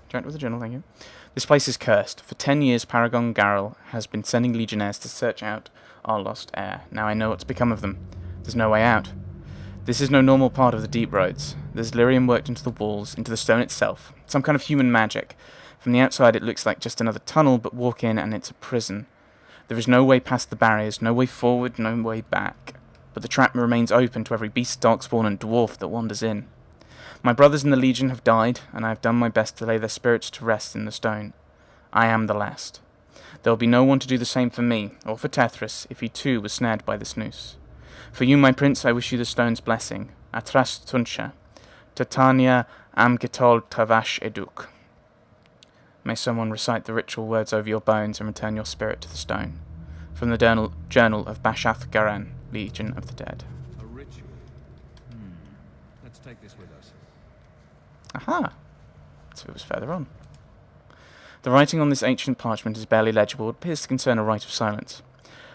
Direct with the journal, thank you. This place is cursed. For 10 years, Paragon Garrel has been sending legionnaires to search out our lost heir. Now I know what's become of them. There's no way out. This is no normal part of the deep roads. There's lyrium worked into the walls, into the stone itself. Some kind of human magic. From the outside it looks like just another tunnel, but walk in and it's a prison. There is no way past the barriers, no way forward, no way back. But the trap remains open to every beast, darkspawn and dwarf that wanders in. My brothers in the Legion have died, and I have done my best to lay their spirits to rest in the stone. I am the last. There will be no one to do the same for me, or for Tethras, if he too was snared by this noose. For you, my prince, I wish you the stone's blessing. Atras Tunsha, Titania Amgitol Tavash Eduk. May someone recite the ritual words over your bones and return your spirit to the stone. From the journal of Bashath Garan, Legion of the Dead. A ritual? Let's take this with us. Aha! So it was further on. The writing on this ancient parchment is barely legible. It appears to concern a rite of silence.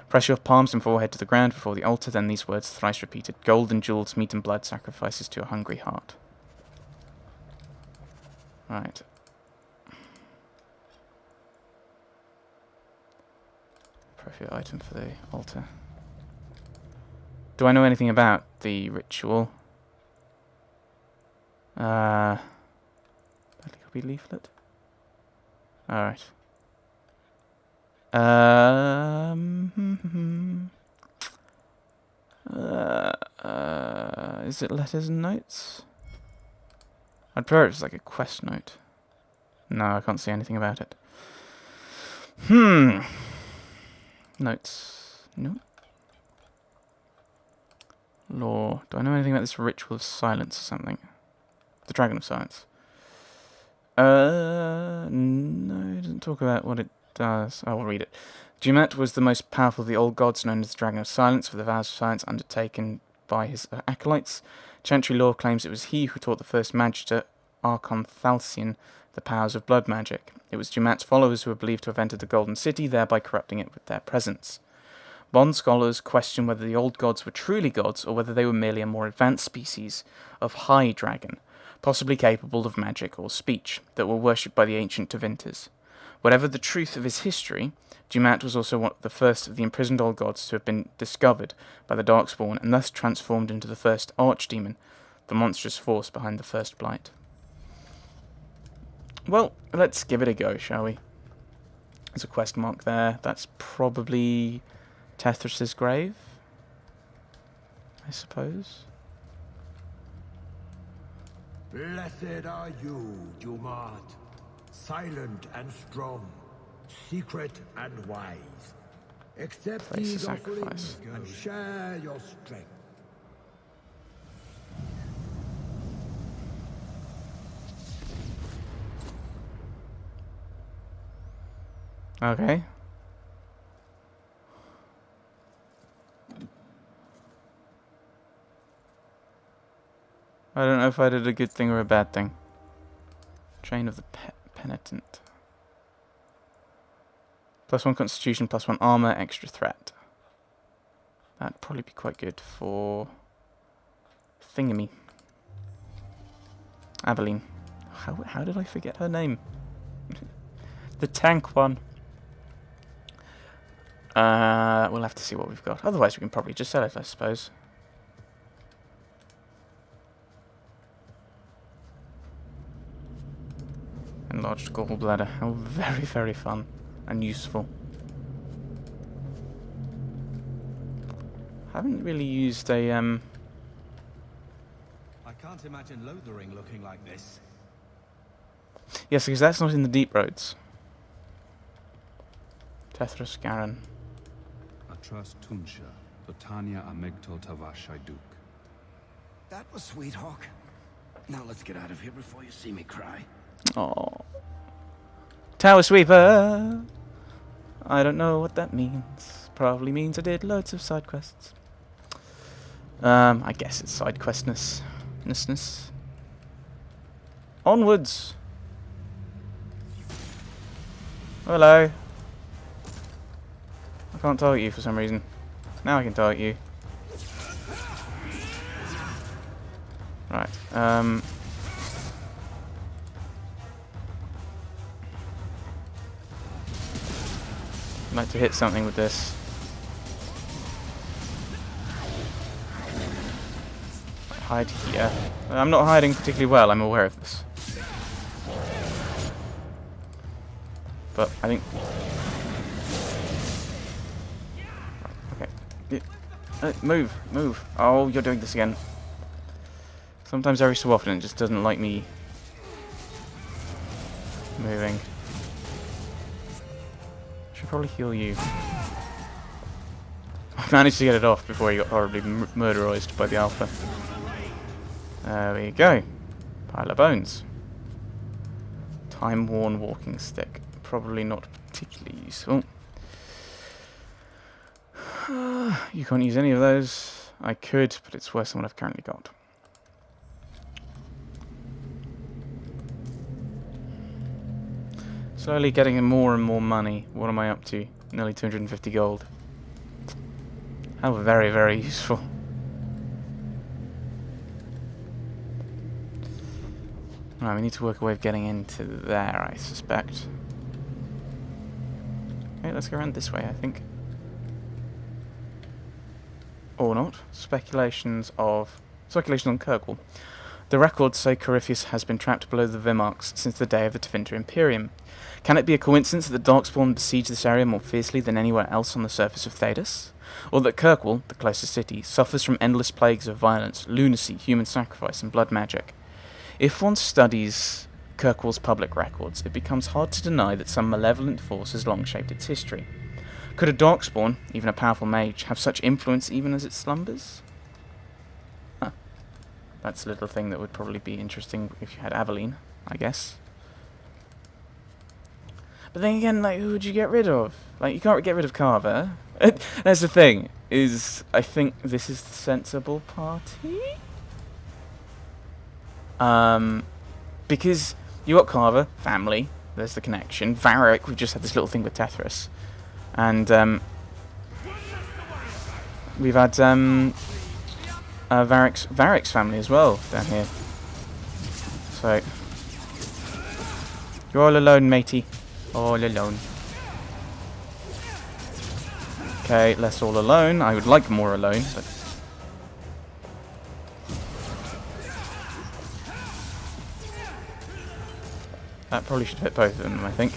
Press your palms and forehead to the ground before the altar, then these words thrice repeated. Gold and jewels, meat and blood, sacrifices to a hungry heart. Right. Appropriate item for the altar. Do I know anything about the ritual? Badly copy leaflet. Alright. Is it letters and notes? I'd prefer it was like a quest note. No, I can't see anything about it. Notes. No. Lore. Do I know anything about this ritual of silence or something? The Dragon of Silence. No, it doesn't talk about what it does. I will read it. Jumat was the most powerful of the old gods, known as the Dragon of Silence, for the vows of silence undertaken by his acolytes. Chantry lore claims it was he who taught the first magister, Archon Thalcion, the powers of blood magic. It was Jumat's followers who were believed to have entered the Golden City, thereby corrupting it with their presence. Bond scholars question whether the old gods were truly gods, or whether they were merely a more advanced species of high dragon, possibly capable of magic or speech, that were worshipped by the ancient Tevinters. Whatever the truth of his history, Jumat was also one of the first of the imprisoned old gods to have been discovered by the Darkspawn, and thus transformed into the first archdemon, the monstrous force behind the first blight. Well, let's give it a go, shall we? There's a quest mark there. That's probably Tethras' grave, I suppose. Blessed are you, Jumat, silent and strong, secret and wise. Accept Place these of sacrifice. offerings and share your strength. Okay. I don't know if I did a good thing or a bad thing. Train of the Penitent. +1 constitution, +1 armor, extra threat. That'd probably be quite good for Thingamy. Aveline. How did I forget her name? The tank one. We'll have to see what we've got. Otherwise we can probably just sell it, I suppose. Enlarged gallbladder. How very, very fun and useful. Haven't really used a I can't imagine Lothering looking like this. Yes, because that's not in the deep roads. Tethras Garan. Atras Tunsha, Titania Amegtol Tavash Shaiduk. That was sweet, Hawk. Now let's get out of here before you see me cry. Oh. Tower Sweeper! I don't know what that means. Probably means I did loads of side quests. I guess it's side questness. Onwards! Hello. I can't target you for some reason. Now I can target you. Right, I'd like to hit something with this. Hide here. I'm not hiding particularly well, I'm aware of this. But I think... Okay. Move, move. Oh, you're doing this again. Sometimes every so often it just doesn't like me moving. Should probably heal you. I managed to get it off before he got horribly murderized by the alpha. There we go. Pile of bones. Time-worn walking stick. Probably not particularly useful. You can't use any of those. I could, but it's worse than what I've currently got. Slowly getting more and more money. What am I up to? Nearly 250 gold. How very, very useful. Right, we need to work a way of getting into there, I suspect. Okay, let's go around this way, I think. Or not. Speculations on Kirkwall. The records say Corypheus has been trapped below the Vimarchs since the day of the Tevinter Imperium. Can it be a coincidence that the Darkspawn besiege this area more fiercely than anywhere else on the surface of Thedas? Or that Kirkwall, the closest city, suffers from endless plagues of violence, lunacy, human sacrifice, and blood magic? If one studies Kirkwall's public records, it becomes hard to deny that some malevolent force has long shaped its history. Could a Darkspawn, even a powerful mage, have such influence even as it slumbers? Huh. That's a little thing that would probably be interesting if you had Aveline, I guess. But then again, like, who would you get rid of? Like, you can't get rid of Carver. That's the thing, is I think this is the sensible party? Because you got Carver, family, there's the connection. Varric, we've just had this little thing with Tethras. And, we've had, Varric's family as well down here. So, you're all alone, matey. All alone. Okay, less all alone. I would like more alone, but... That probably should hit both of them, I think.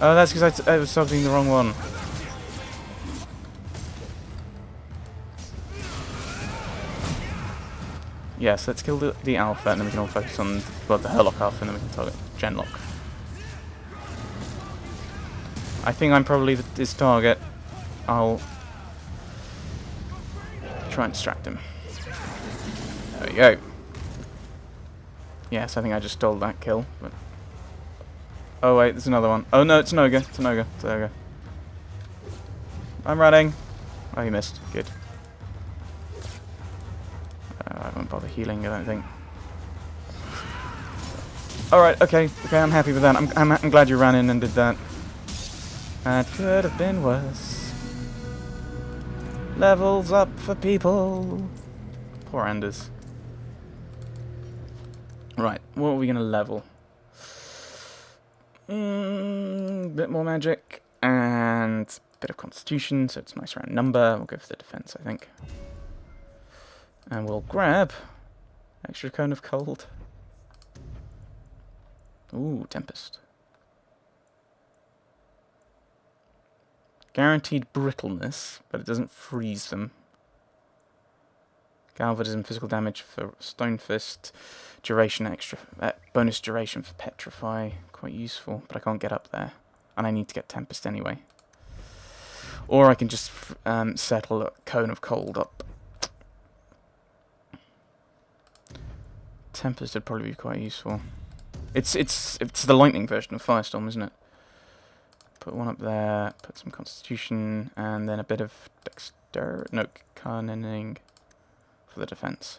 Oh, that's because I was targeting the wrong one. Yes, let's kill the alpha, and then we can all focus on the Herlock alpha, and then we can target Genlock. I think I'm probably this target. I'll try and distract him. There we go. Yes, I think I just stole that kill. But oh wait, there's another one. Oh no, it's Noga. It's a Noga. It's a Noga. I'm running. Oh, he missed. Good. I won't bother healing, I don't think. Alright, okay, I'm happy with that. I'm glad you ran in and did that. That could have been worse. Levels up for people. Poor Anders. Right, what are we going to level? Bit more magic and a bit of constitution, so it's a nice round number. We'll go for the defense, I think. And we'll grab extra cone of cold. Ooh, Tempest. Guaranteed brittleness, but it doesn't freeze them. Galvanism, physical damage for Stone Fist. Duration extra, bonus duration for Petrify. Quite useful, but I can't get up there. And I need to get Tempest anyway. Or I can just settle a cone of cold up. Tempest would probably be quite useful. It's the lightning version of Firestorm, isn't it? Put one up there, put some constitution, and then a bit of cunning for the defense.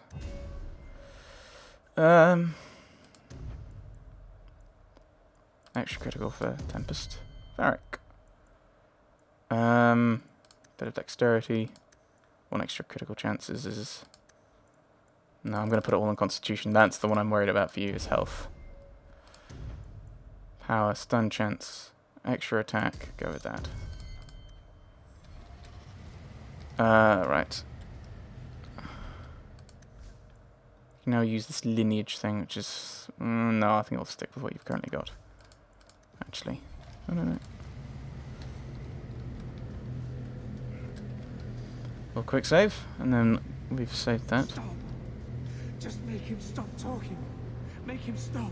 Extra critical for Tempest. Varric. Bit of dexterity. One extra critical chances is... No, I'm going to put it all on constitution. That's the one I'm worried about for you, is health. Power, stun chance, Extra attack. Go with that. Right. You now use this lineage thing, which is... no, I think I'll stick with what you've currently got. Actually. No. Well, quick save, and then we've saved that. Stop. Just make him stop talking. Make him stop.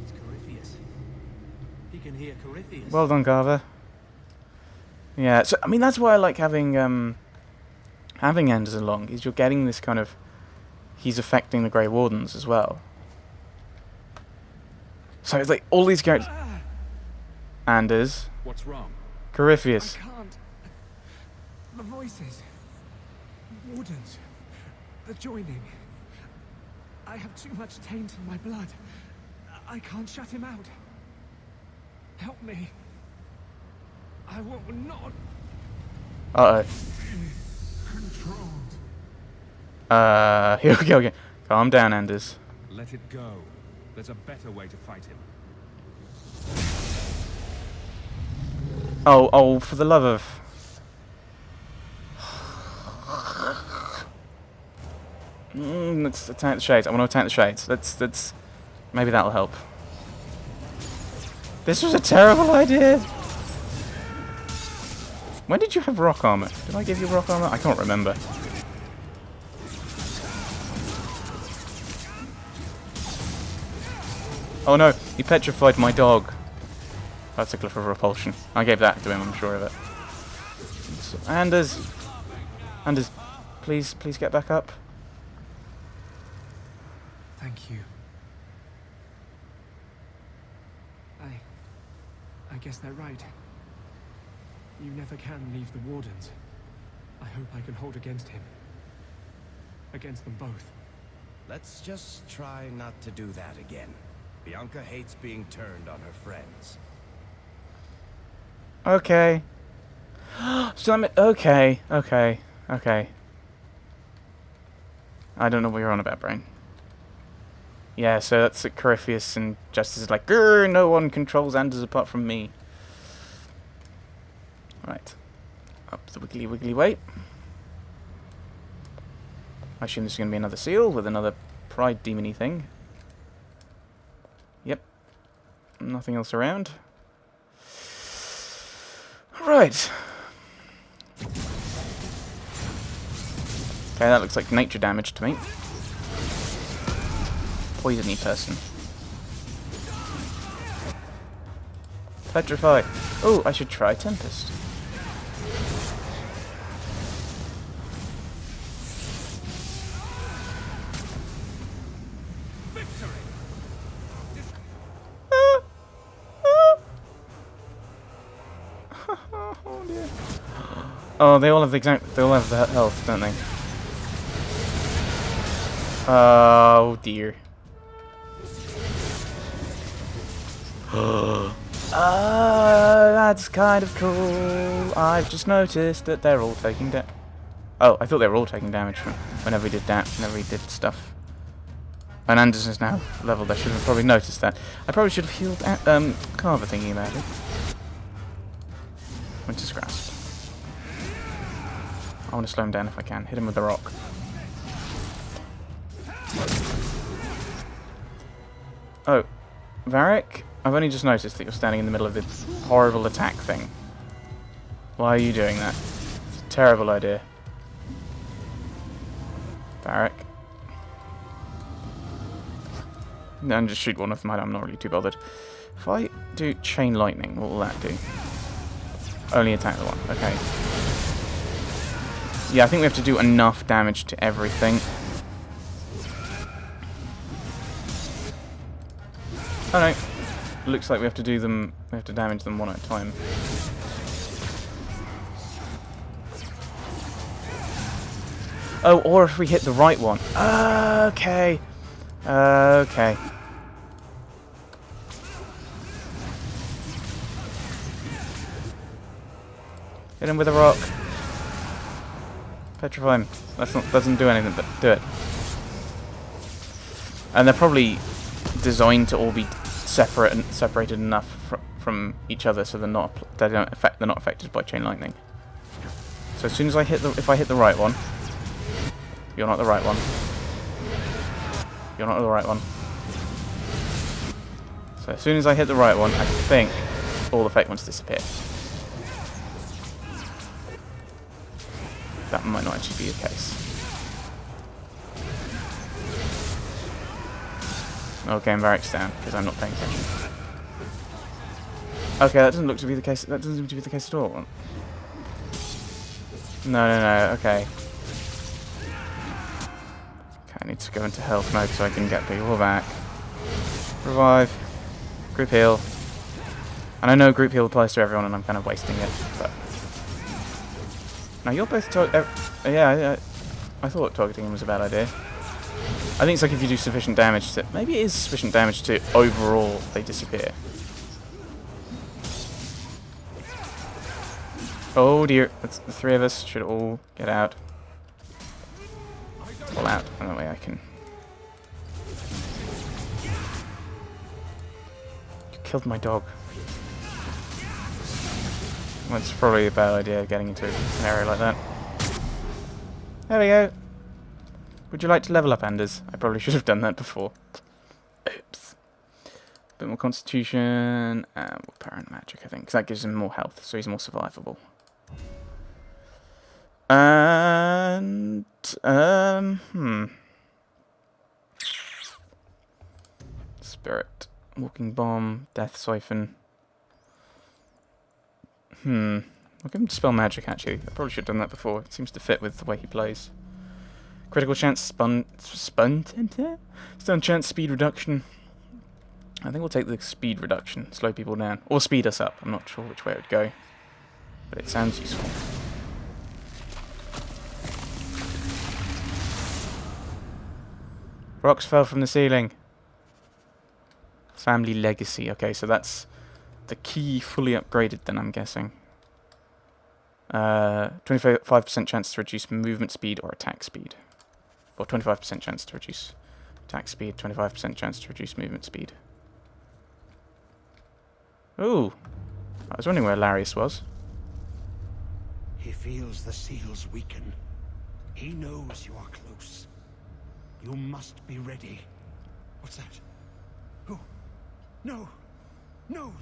It's Corypheus. He can hear Corypheus. Well done, Carver. Yeah, so I mean that's why I like having Anders along. Is you're getting this kind of... He's affecting the Grey Wardens as well. So it's like all these characters... Anders. What's wrong? Corypheus. I can't. The voices. Wardens. The joining. I have too much taint in my blood. I can't shut him out. Help me. I will not. Uh-oh. Controlled. Okay. Calm down, Anders. Let it go. There's a better way to fight him. Oh, for the love of... let's attack the shades. I want to attack the shades. Let's... Maybe that'll help. This was a terrible idea! When did you have rock armor? Did I give you rock armor? I can't remember. Oh no, he petrified my dog. That's a glyph of repulsion. I gave that to him, I'm sure of it. So, Anders, please get back up. Thank you. I guess they're right. You never can leave the Wardens. I hope I can hold against him. Against them both. Let's just try not to do that again. Bianca hates being turned on her friends. Okay. So okay. I don't know what you're on about, Brain. Yeah, so that's it. Corypheus and Justice is like, grr, no one controls Anders apart from me. Right. Up the wiggly way. I assume this is going to be another seal with another pride demony thing. Yep. Nothing else around. Right. Okay, that looks like nature damage to me. Poisony person. Petrify. Oh, I should try Tempest. Oh dear. Oh, they all have the health, don't they? Oh dear. That's kind of cool. I've just noticed that they're all taking damage. Oh, I thought they were all taking damage from whenever we did stuff. And Anders is now leveled. I should have probably noticed that. I probably should have healed Carver thinking about it. Winter's Grasp. I want to slow him down if I can. Hit him with the rock. Oh, Varric, I've only just noticed that you're standing in the middle of this horrible attack thing. Why are you doing that? It's a terrible idea. Varric. No, and just shoot one of them. I'm not really too bothered. If I do Chain Lightning, what will that do? Only attack the one. Okay. Yeah, I think we have to do enough damage to everything. Oh no. Looks like we have to damage them one at a time. Oh, or if we hit the right one. Okay. Okay. Hit him with a rock. Petrify him. Doesn't do anything, but do it. And they're probably designed to all be separated enough from each other, so they're not affected by chain lightning. So as soon as if I hit the right one, you're not the right one. You're not the right one. So as soon as I hit the right one, I think all the fake ones disappear. That might not actually be the case. Okay, I'm barracks down because I'm not paying attention. Okay, that doesn't look to be the case. That doesn't seem to be the case at all. No. Okay. Okay, I need to go into health mode so I can get people back. Revive. Group heal. And I know group heal applies to everyone, and I'm kind of wasting it. But now you're both yeah. I thought targeting him was a bad idea. I think it's like if you do sufficient damage to... Maybe it is sufficient damage to overall they disappear. Oh dear, that's the three of us should all get out. All out, and that way I can... You killed my dog. Well, it's probably a bad idea getting into an area like that. There we go. Would you like to level up, Anders? I probably should have done that before. Oops. A bit more constitution, and more power and magic, I think, because that gives him more health, so he's more survivable. And Spirit, walking bomb, death siphon. I'll give him dispel magic. Actually, I probably should have done that before. It seems to fit with the way he plays. Critical chance, stun chance, speed reduction. I think we'll take the speed reduction, slow people down, or speed us up. I'm not sure which way it would go, but it sounds useful. Rocks fell from the ceiling. Family legacy. Okay, so that's the key fully upgraded then, I'm guessing. 25% chance to reduce movement speed or attack speed. Or 25% chance to reduce attack speed, 25% chance to reduce movement speed. Ooh. I was wondering where Larius was. He feels the seals weaken. He knows you are close. You must be ready. What's that? Who? No! No!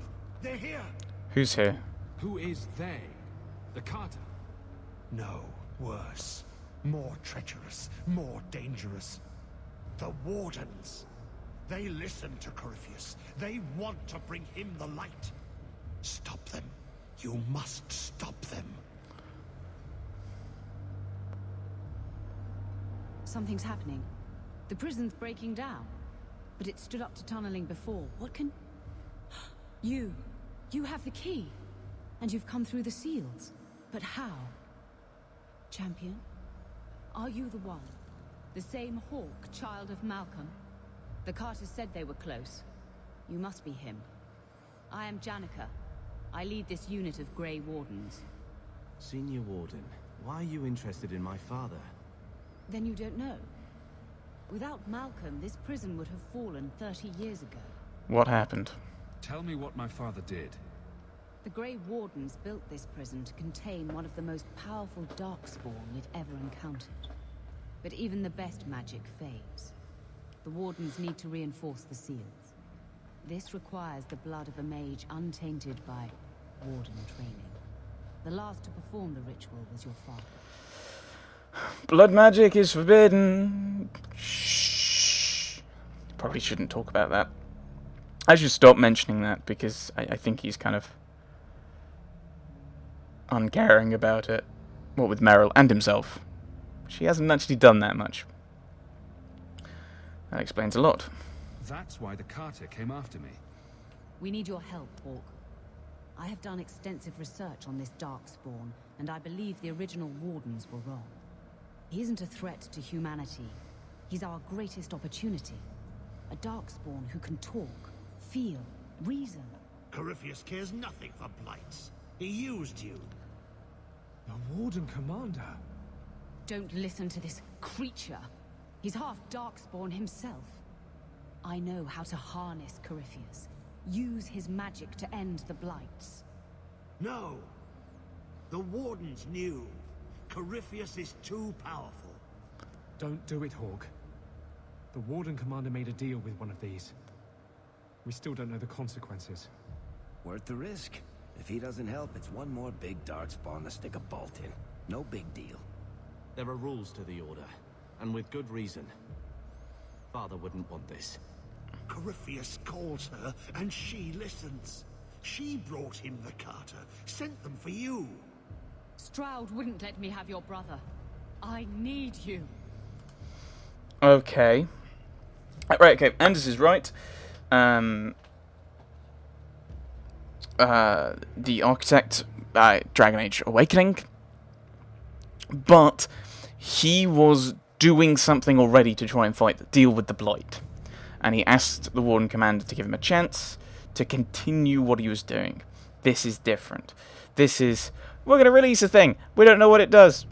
They're here! Who's here? Who is they? The Carter? No, worse. More treacherous, more dangerous. The Wardens. They listen to Corypheus. They want to bring him the light. Stop them. You must stop them. Something's happening. The prison's breaking down. But it stood up to tunneling before. What can... You have the key. And you've come through the seals. But how? Champion? Are you the one? The same Hawk, child of Malcolm? The Carters said they were close. You must be him. I am Janica. I lead this unit of Grey Wardens. Senior Warden, why are you interested in my father? Then you don't know. Without Malcolm, this prison would have fallen 30 years ago. What happened? Tell me what my father did. The Grey Wardens built this prison to contain one of the most powerful Darkspawn we've ever encountered. But even the best magic fades. The Wardens need to reinforce the seals. This requires the blood of a mage untainted by Warden training. The last to perform the ritual was your father. Blood magic is forbidden. Shh. Probably shouldn't talk about that. I should stop mentioning that because I think he's kind of uncaring about it. What with Meryl and himself. She hasn't actually done that much. That explains a lot. That's why the Carter came after me. We need your help, Hawk. I have done extensive research on this Darkspawn, and I believe the original Wardens were wrong. He isn't a threat to humanity. He's our greatest opportunity. A Darkspawn who can talk, feel, reason. Corypheus cares nothing for blights. He used you. The Warden Commander? Don't listen to this creature. He's half Darkspawn himself. I know how to harness Corypheus. use his magic to end the blights. No. The Wardens knew. Corypheus is too powerful. Don't do it, Hawk. The Warden Commander made a deal with one of these. We still don't know the consequences. Worth the risk. If he doesn't help, it's one more big darkspawn to stick a bolt in. No big deal. There are rules to the Order, and with good reason. Father wouldn't want this. Corypheus calls her, and she listens. She brought him the Carter, sent them for you. Stroud wouldn't let me have your brother. I need you. Okay. Right, okay, Anders is right. The Architect, Dragon Age Awakening. But he was doing something already to try and deal with the Blight. And he asked the Warden Commander to give him a chance to continue what he was doing. This is different. This is, we're going to release a thing. We don't know what it does.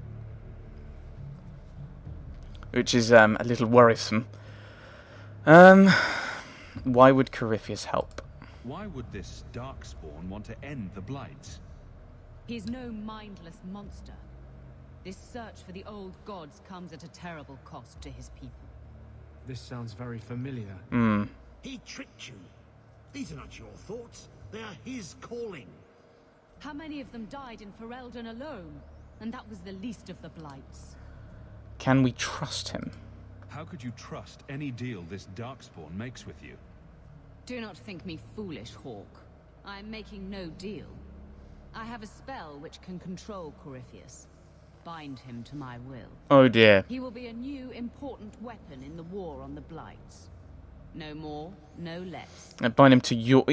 Which is a little worrisome. Why would Corypheus help? Why would this Darkspawn want to end the Blights? He's no mindless monster. This search for the old gods comes at a terrible cost to his people. This sounds very familiar. He tricked you. These are not your thoughts. They are his calling. How many of them died in Ferelden alone? And that was the least of the blights. Can we trust him? How could you trust any deal this Darkspawn makes with you? Do not think me foolish, Hawk. I am making no deal. I have a spell which can control Corypheus. Bind him to my will. Oh dear. He will be a new, important weapon in the war on the blights. No more, no less. Bind him to your...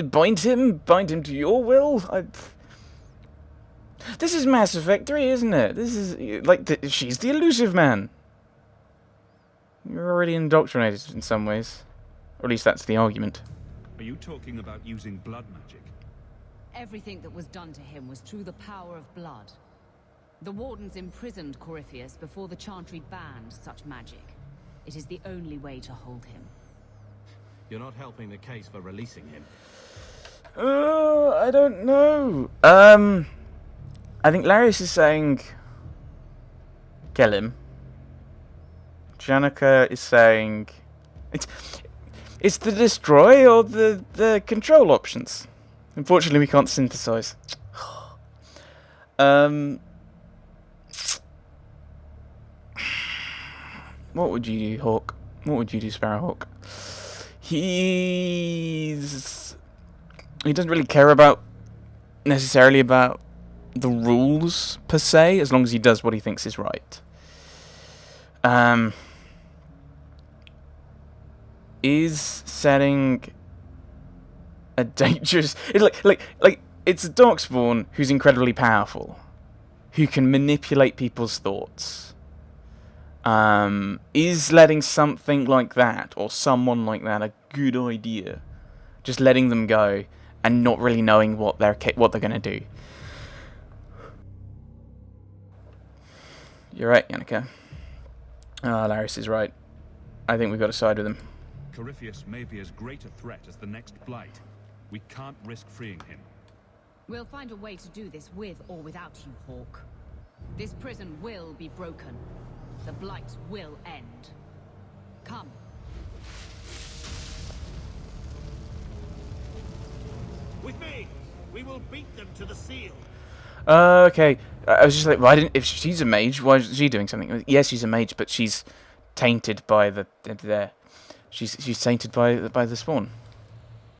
Bind him to your will? This is Mass Effect 3, isn't it? This is... Like, she's the elusive man. You're already indoctrinated in some ways. Or at least that's the argument. Are you talking about using blood magic? Everything that was done to him was through the power of blood. The Wardens imprisoned Corypheus before the Chantry banned such magic. It is the only way to hold him. You're not helping the case for releasing him. I don't know. I think Larius is saying... kill him. Janica is saying... It's the destroy or the control options. Unfortunately, we can't synthesize. What would you do, Hawk? What would you do, Sparrowhawk? He doesn't really care necessarily about the rules per se, as long as he does what he thinks is right. Is setting a dangerous... It's like it's a Darkspawn who's incredibly powerful, who can manipulate people's thoughts. Is letting something like that, or someone like that, a good idea? Just letting them go and not really knowing what they're going to do. You're right, Yannicka. Larius is right. I think we've got to side with him. Corypheus may be as great a threat as the next Blight. We can't risk freeing him. We'll find a way to do this with or without you, Hawk. This prison will be broken. The blight will end. Come. With me, we will beat them to the seal. Okay. I was just like, why didn't... If she's a mage, why is she doing something? Yes, she's a mage, but she's tainted by the... She's tainted by the spawn.